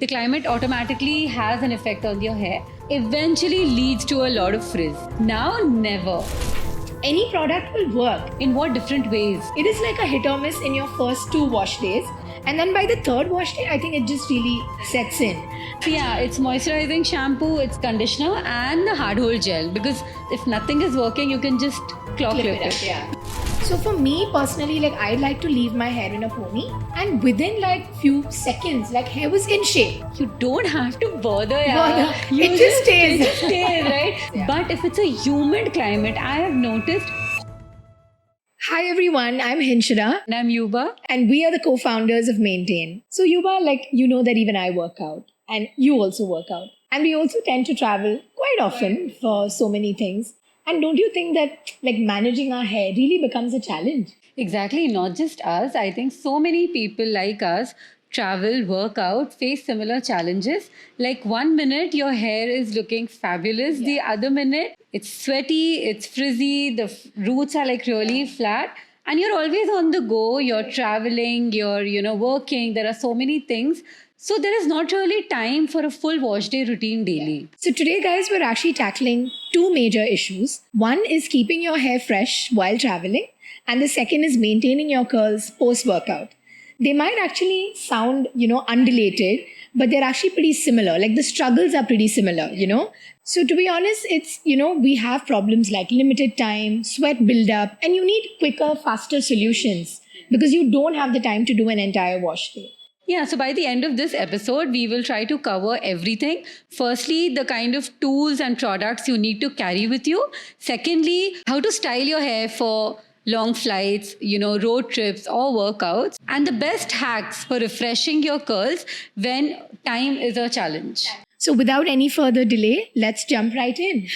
the climate automatically has an effect on your hair, eventually leads to a lot of frizz. Now, never. Any product will work. In what different ways? It is like a hit or miss in your first 2 wash days. And then by the 3rd wash day, I think it just really sets in. So yeah, it's moisturizing shampoo, it's conditioner and the hard hold gel. Because if nothing is working, you can just clip it. Yeah. So for me personally, like I like to leave my hair in a pony, and within like few seconds, like hair was in shape. You don't have to bother. It just stays. It just stays, right? Yeah. But if it's a humid climate, I have noticed. Hi everyone, I'm Hinshara. And I'm Yuba. And we are the co-founders of Maintain. So Yuba, like you know that even I work out and you also work out. And we also tend to travel quite often for so many things. And don't you think that like managing our hair really becomes a challenge? Exactly, not just us. I think so many people like us travel, work out, face similar challenges. Like 1 minute your hair is looking fabulous, the other minute it's sweaty, it's frizzy, the roots are like really flat, and you're always on the go, you're traveling, you're working, there are so many things. So there is not really time for a full wash day routine daily. So today guys, we're actually tackling 2 major issues. One is keeping your hair fresh while traveling, and the second is maintaining your curls post-workout. They might actually sound, unrelated, but they're actually pretty similar. Like the struggles are pretty similar, So to be honest, it's, we have problems like limited time, sweat buildup, and you need quicker, faster solutions because you don't have the time to do an entire wash day. Yeah, so by the end of this episode, we will try to cover everything. Firstly, the kind of tools and products you need to carry with you. Secondly, how to style your hair for long flights, road trips or workouts, and the best hacks for refreshing your curls when time is a challenge. So without any further delay, let's jump right in.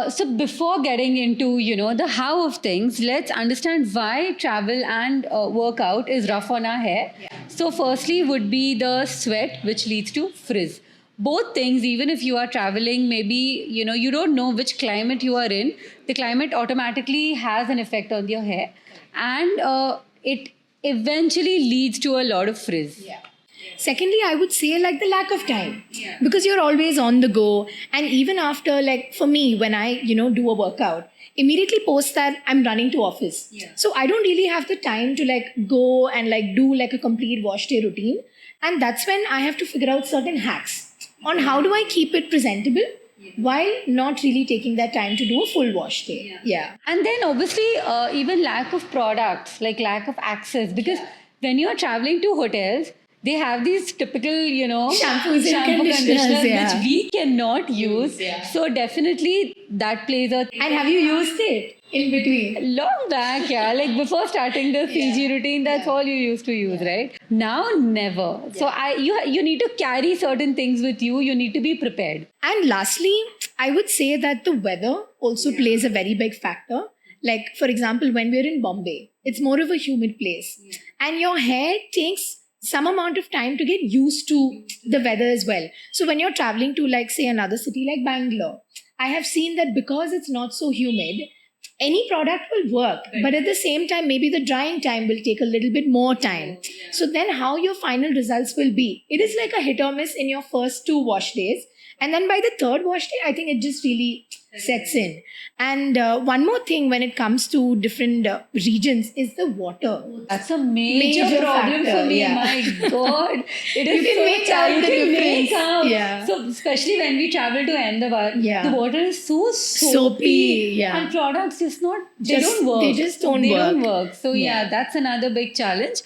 So before getting into, the how of things, let's understand why travel and workout is rough on our hair. Yeah. So firstly would be the sweat, which leads to frizz. Both things, even if you are traveling, maybe, you don't know which climate you are in, the climate automatically has an effect on your hair. And it eventually leads to a lot of frizz. Yeah. Secondly, I would say like the lack of time because you're always on the go. And even after, like for me, when I, do a workout, immediately post that I'm running to office. Yeah. So I don't really have the time to like go and like do like a complete wash day routine. And that's when I have to figure out certain hacks on how do I keep it presentable while not really taking that time to do a full wash day. Yeah. And then obviously even lack of products, like lack of access, because when you're traveling to hotels, they have these typical, shampoos and conditioners yeah. which we cannot use. Yeah. So definitely that plays a... And have you used it in between? Long back, yeah. Like before starting the CG routine, that's all you used to use, right? Now, never. Yeah. So you need to carry certain things with you. You need to be prepared. And lastly, I would say that the weather also plays a very big factor. Like, for example, when we're in Bombay, it's more of a humid place. Yeah. And your hair takes some amount of time to get used to the weather as well. So when you're traveling to like say another city like Bangalore, I have seen that because it's not so humid, any product will work. But at the same time, maybe the drying time will take a little bit more time. So then how your final results will be, it is like a hit or miss in your first 2 wash days. And then by the 3rd wash day, I think it just really sets in. And one more thing when it comes to different regions is the water. That's a major problem factor, for me. yeah. My God. It is You can make out the difference. Yeah. So especially when we travel to Ahmedabad, Yeah. the water is so Soapy, yeah. And products just not, they Just- don't work. they just don't work. So yeah, that's another big challenge.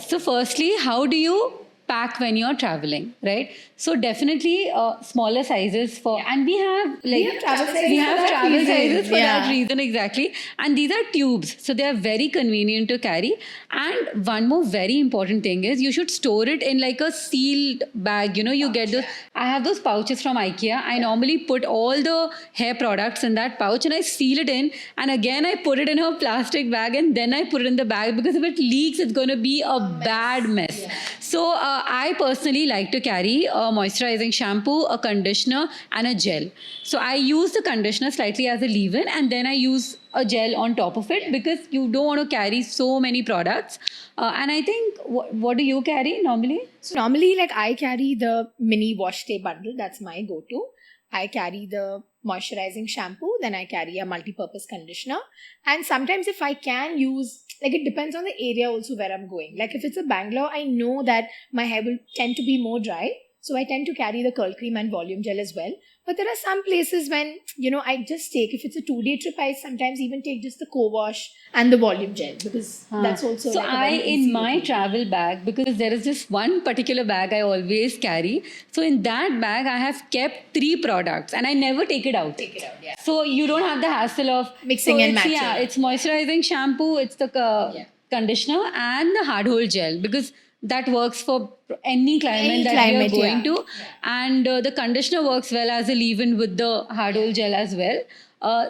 So firstly, how do you pack when you're traveling, right? So definitely smaller sizes and we have travel sizes we for have that travel reason. sizes for Yeah. that reason, exactly. And these are tubes, so they are very convenient to carry. And one more very important thing is you should store it in like a sealed bag. You get those. I have those pouches from IKEA. I normally put all the hair products in that pouch and I seal it in. And again, I put it in a plastic bag and then I put it in the bag because if it leaks, it's going to be a bad mess. Yeah. So I personally like to carry a moisturizing shampoo, a conditioner and a gel. So I use the conditioner slightly as a leave-in and then I use a gel on top of it because you don't want to carry so many products. And I think, what do you carry normally? So normally, like I carry the mini wash day bundle. That's my go-to. I carry the moisturizing shampoo. Then I carry a multi-purpose conditioner. And sometimes if I can use, like it depends on the area also where I'm going. Like if it's a Bangalore, I know that my hair will tend to be more dry. So I tend to carry the curl cream and volume gel as well. But there are some places when, I just take, if it's a 2-day trip, I sometimes even take just the co-wash and the volume gel because that's also So like a very in easy my routine. travel bag, because there is this one particular bag I always carry. So in that bag, I have kept 3 products and I never take it out. Take it out, yeah. So you don't have the hassle of Mixing so and it's, matching. Yeah, it's moisturizing shampoo, it's the conditioner and the hard hold gel because that works for any climate Any that climate, we are going yeah. to. And the conditioner works well as a leave-in with the hard hold gel as well.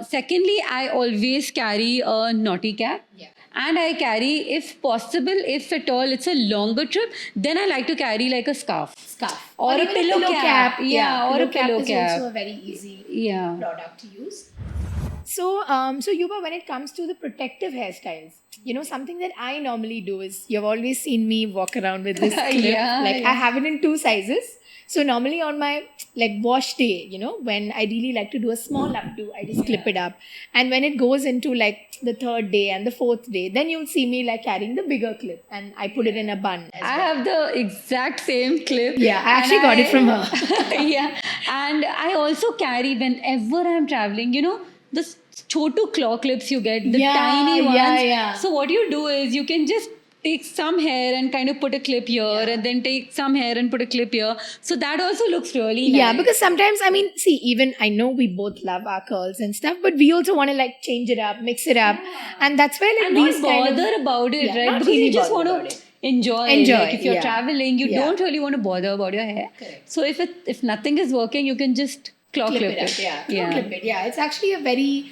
Secondly, I always carry a naughty cap. Yeah. And I carry, if possible, if at all it's a longer trip, then I like to carry like a scarf. Scarf. Or a even pillow cap. Yeah, or a pillow is cap. also a very easy Yeah. product to use. So, Yuba, when it comes to the protective hairstyles, something that I normally do is you've always seen me walk around with this clip. Yeah, I have it in 2 sizes. So normally on my wash day, when I really like to do a small updo, I just clip it up. And when it goes into the 3rd day and the 4th day, then you'll see me carrying the bigger clip and I put it in a bun as I well. have the exact same clip. Yeah, I actually got it from her. Yeah. And I also carry whenever I'm traveling, the chotu claw clips you get, the tiny ones. Yeah. So what you do is you can just take some hair and kind of put a clip here and then take some hair and put a clip here. So that also looks really nice. Yeah, because sometimes, see, even I know we both love our curls and stuff, but we also want to change it up, mix it up. And that's where and these not kind bother of, about it, Yeah, right? not Because really you just bother want about to it. enjoy. Enjoy, Like if you're yeah. traveling, you Yeah. don't really want to bother about your hair. Correct. So if nothing is working, you can just claw clip clip it up. Yeah, clip it. Yeah, it's actually a very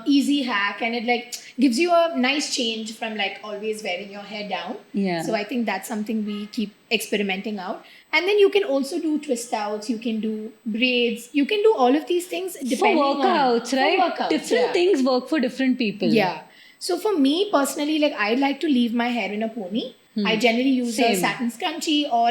easy hack, and it gives you a nice change from always wearing your hair down. Yeah. So I think that's something we keep experimenting out. And then you can also do twist outs, you can do braids, you can do all of these things For depending workouts, on right? For workouts, Different yeah. things work for different people. Yeah. So for me personally, I like to leave my hair in a pony. I generally use a Same. satin scrunchie or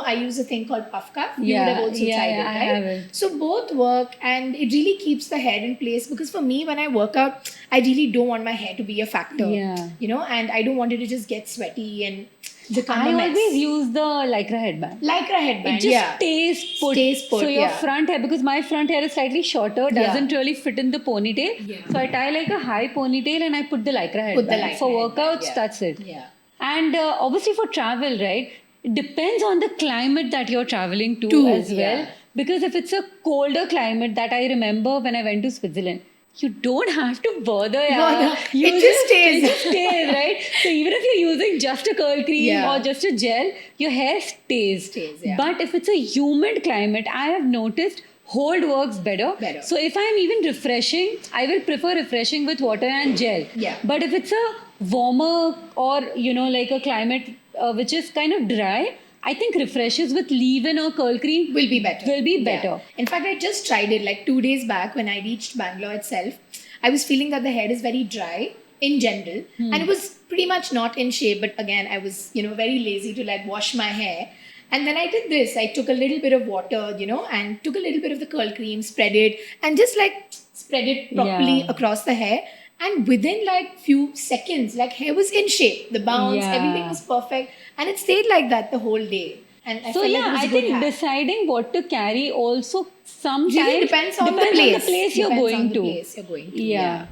I use a thing called puff cuff. You would have also tried it, I right? have it. So both work and it really keeps the hair in place because for me, when I work out, I really don't want my hair to be a factor. Yeah. And I don't want it to just get sweaty and become I a mess. always use the lycra headband. Lycra headband, It just yeah. stays put. Stays put, So your yeah. front hair, because my front hair is slightly shorter, doesn't really fit in the ponytail. Yeah. So I tie like a high ponytail and I put the lycra headband. Put the lycra For headband, workouts, yeah. that's it. Yeah. And obviously for travel, right? It depends on the climate that you're traveling to as well. Yeah. Because if it's a colder climate, that I remember when I went to Switzerland, you don't have to bother. It just stays. It just stays, right? So even if you're using just a curl cream Yeah. or just a gel, your hair stays. Yeah. But if it's a humid climate, I have noticed hold works better. So if I'm even refreshing, I will prefer refreshing with water and gel. Yeah. But if it's a warmer or like a climate which is kind of dry, I think refreshes with leave-in or curl cream will be better. better. In fact, I just tried it 2 days back when I reached Bangalore itself. I was feeling that the hair is very dry in general, and it was pretty much not in shape. But again, I was very lazy to wash my hair. And then I did this. I took a little bit of water, and took a little bit of the curl cream, spread it, and just spread it properly across the hair. And within few seconds, hair was in shape. The bounce, everything was perfect, and it stayed like that the whole day. And I felt it was I a good think hack. deciding what to carry also sometimes Really depends on the place. you're Depends going on the to. place you're going to. Yeah.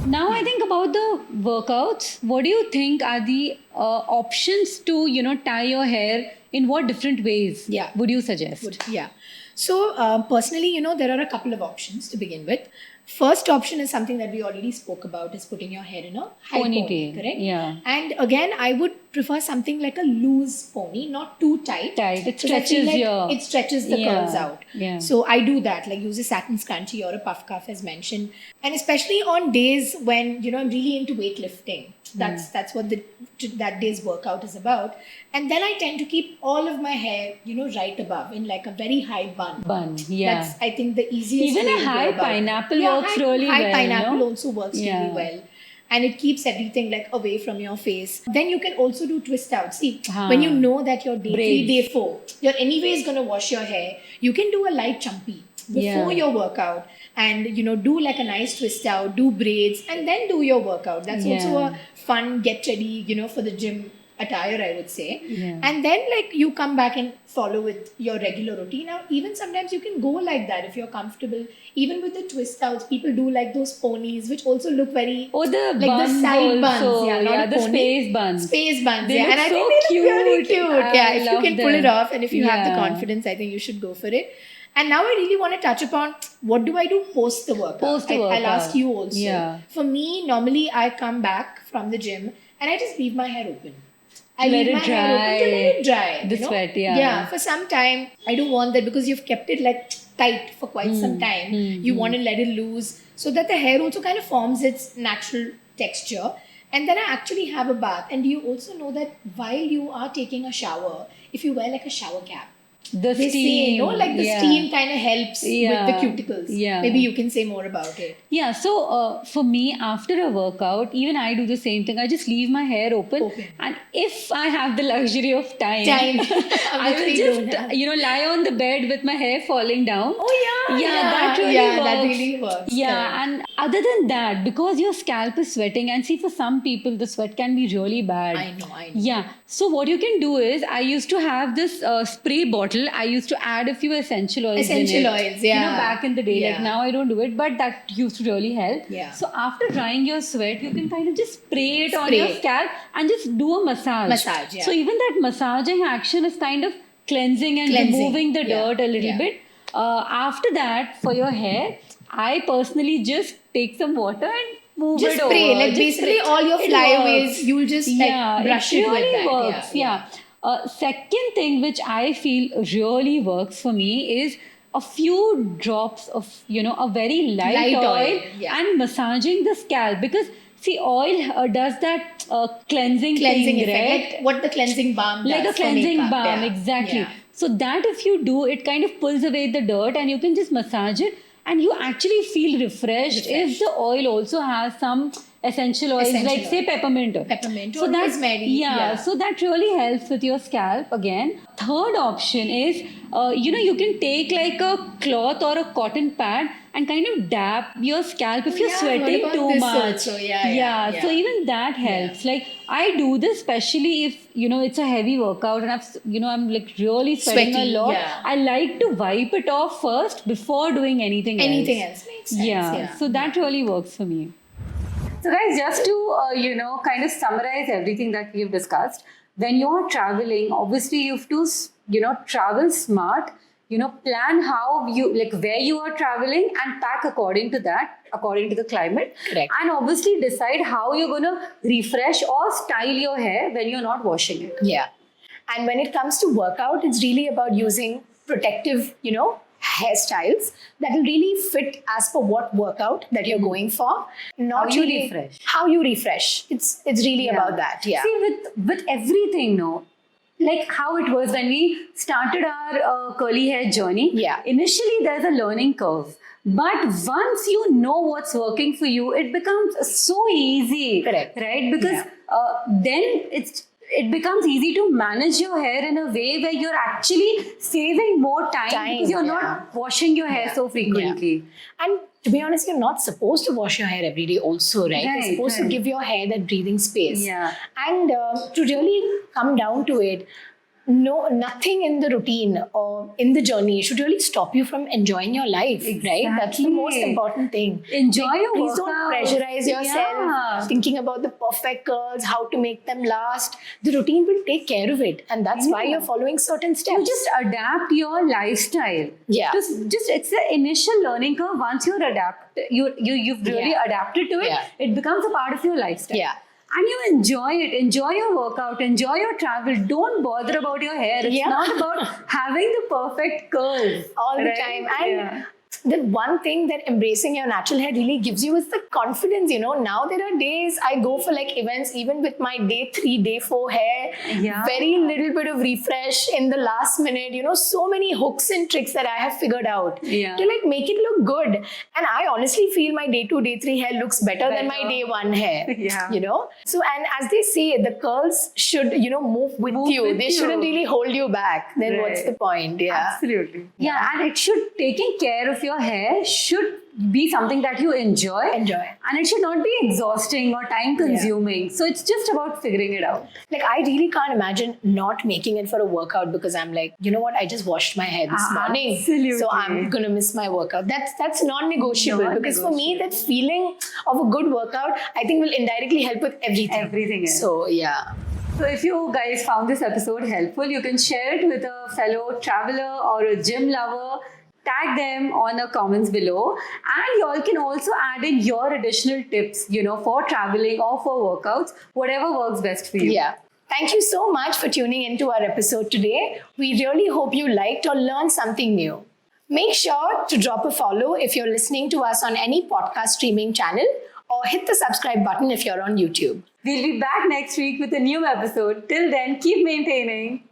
Now I think about the workouts. What do you think are the options to tie your hair in what different ways? Yeah. Would you suggest? Yeah. So personally, there are a couple of options to begin with. First option is something that we already spoke about, is putting your hair in a high pony, correct? Yeah. And again, I would prefer something like a loose pony, not too tight. It So I feel stretches your... it stretches the curls out. Yeah. So I do that, use a satin scrunchie or a puff cuff as mentioned. And especially on days when, I'm really into weightlifting. That's what that day's workout is about. And then I tend to keep all of my hair, right above in a very high bun. Yeah. That's, I think, the easiest Even way a to go high about it. pineapple Yeah, works really high well, pineapple no? also works Yeah. really well. And it keeps everything like away from your face. Then you can also do twist out. See, when you know that your day 3, Braids. day 4, you're anyways gonna wash your hair, you can do a light chumpy before Yeah. your workout, and do like a nice twist out, do braids, and then do your workout. That's also Yeah. a fun get ready, for the gym attire, I would say. Yeah. And then like you come back and follow with your regular routine. Now even sometimes you can go like that if you're comfortable. Even with the twist outs, people do like those ponies, which also look very Oh, the like buns the side buns, also. yeah, not Yeah, a the pony. space buns. Space buns, They yeah, look and I so think they look really cute. cute. I Yeah, if you love can pull it them. off and if you have the Yeah. confidence, I think you should go for it. And now I really want to touch upon what do I do post the workout. Post the I'll workout. ask you also. Yeah. For me, normally I come back from the gym and I just leave my hair open. I Let leave it my hair open to let it dry. The sweat, yeah. Yeah, for some time. I don't want that because you've kept it like tight for quite some time. You want to let it loose so that the hair also kind of forms its natural texture. And then I actually have a bath. And do you also know that while you are taking a shower, if you wear like a shower cap, The they steam. say, like the yeah. steam kind of helps Yeah. with the cuticles. Yeah. Maybe you can say more about it. Yeah, so for me, after a workout, even I do the same thing. I just leave my hair open. And if I have the luxury of time, I will Which we don't have. just, lie on the bed with my hair falling down. Oh yeah, that really works. that really works. Yeah, Correct. and other than that, because your scalp is sweating, and see, for some people, the sweat can be really bad. I know. Yeah. So what you can do is, I used to have this spray bottle. I used to add a few essential oils in it. Essential oils, yeah. Back in the day. Yeah. Like now I don't do it, but that used to really help. Yeah. So after drying your sweat, you can kind of just spray it on Spray your it. scalp and just do a massage. Massage, yeah. So even that massaging action is kind of cleansing and removing the yeah, dirt a little yeah. bit. After that, for your hair, I personally just take some water and move Just it spray, over. like Just basically spray. all your It flyaways, works. you'll just like brush it really with that. works. Yeah. Second thing which I feel really works for me is a few drops of a very light oil yeah. and massaging the scalp, because see, oil does that cleansing thing, effect, right? like what the cleansing balm does. Like a for cleansing makeup, balm, yeah. exactly. Yeah. So that if you do, it kind of pulls away the dirt and you can just massage it and you actually feel refreshed. If the oil also has some essential oils, like say peppermint oil. Peppermint so or that, rosemary. yeah, so that really helps with your scalp again. Third option is, you can take like a cloth or a cotton pad and kind of dab your scalp if you're yeah, sweating what about too this much. also? Yeah. So even that helps. Like I do this especially if it's a heavy workout and I'm like really sweating a Sweaty, lot. yeah. I like to wipe it off first before doing anything else makes sense. Yeah. So that really works for me. So guys, just to kind of summarize everything that we've discussed, when you're traveling, obviously you have to travel smart. Plan how you, like where you are traveling and pack according to that, according to the climate. Correct. And obviously decide how you're going to refresh or style your hair when you're not washing it. Yeah. And when it comes to workout, it's really about using protective, hairstyles that will really fit as per what workout that you're going for. Not How you really refresh. How you refresh. It's really about that. Yeah. See, with everything, no, like how it was when we started our curly hair journey. Yeah. Initially, there's a learning curve. But once you know what's working for you, it becomes so easy. Correct. Right? Because then it becomes easy to manage your hair in a way where you're actually saving more time because you're not washing your hair so frequently. And to be honest, you're not supposed to wash your hair every day also, right? You're supposed to give your hair that breathing space. Yeah. And to really come down to it, nothing in the routine or in the journey should really stop you from enjoying your life, right? That's the most important thing. Enjoy your Please workout. don't pressurize yourself thinking about the perfect curls, how to make them last. The routine will take care of it, and that's why you're following certain steps. You just adapt your lifestyle. Yeah. Just it's the initial learning curve. Once you've really adapted to it, it becomes a part of your lifestyle. Yeah. And you enjoy it. Enjoy your workout. Enjoy your travel. Don't bother about your hair. It's not about having the perfect curls all the time. And the one thing that embracing your natural hair really gives you is the confidence, Now there are days I go for like events, even with my day 3, day 4 hair, Yeah. very little bit of refresh in the last minute, so many hooks and tricks that I have figured out Yeah. to like make it look good. And I honestly feel my day 2, day 3 hair looks better than my Better. day 1 hair, Yeah. So, and as they say, the curls should, move with Move you. with They you. shouldn't really hold you back. Then what's Right. the point? Yeah. Absolutely. Yeah, and it should, taking care of your hair should be something that you enjoy. Enjoy. And it should not be exhausting or time consuming. So it's just about figuring it out. Like, I really can't imagine not making it for a workout because I'm like, you know what? I just washed my hair this morning. Absolutely. So I'm going to miss my workout. That's non-negotiable because for me, that Non-negotiable. feeling of a good workout, I think will indirectly help with everything. Everything else. So, yeah. So if you guys found this episode helpful, you can share it with a fellow traveler or a gym lover. Tag them on the comments below, and you all can also add in your additional tips, for traveling or for workouts, whatever works best for you. Yeah. Thank you so much for tuning into our episode today. We really hope you liked or learned something new. Make sure to drop a follow if you're listening to us on any podcast streaming channel, or hit the subscribe button if you're on YouTube. We'll be back next week with a new episode. Till then, keep maintaining.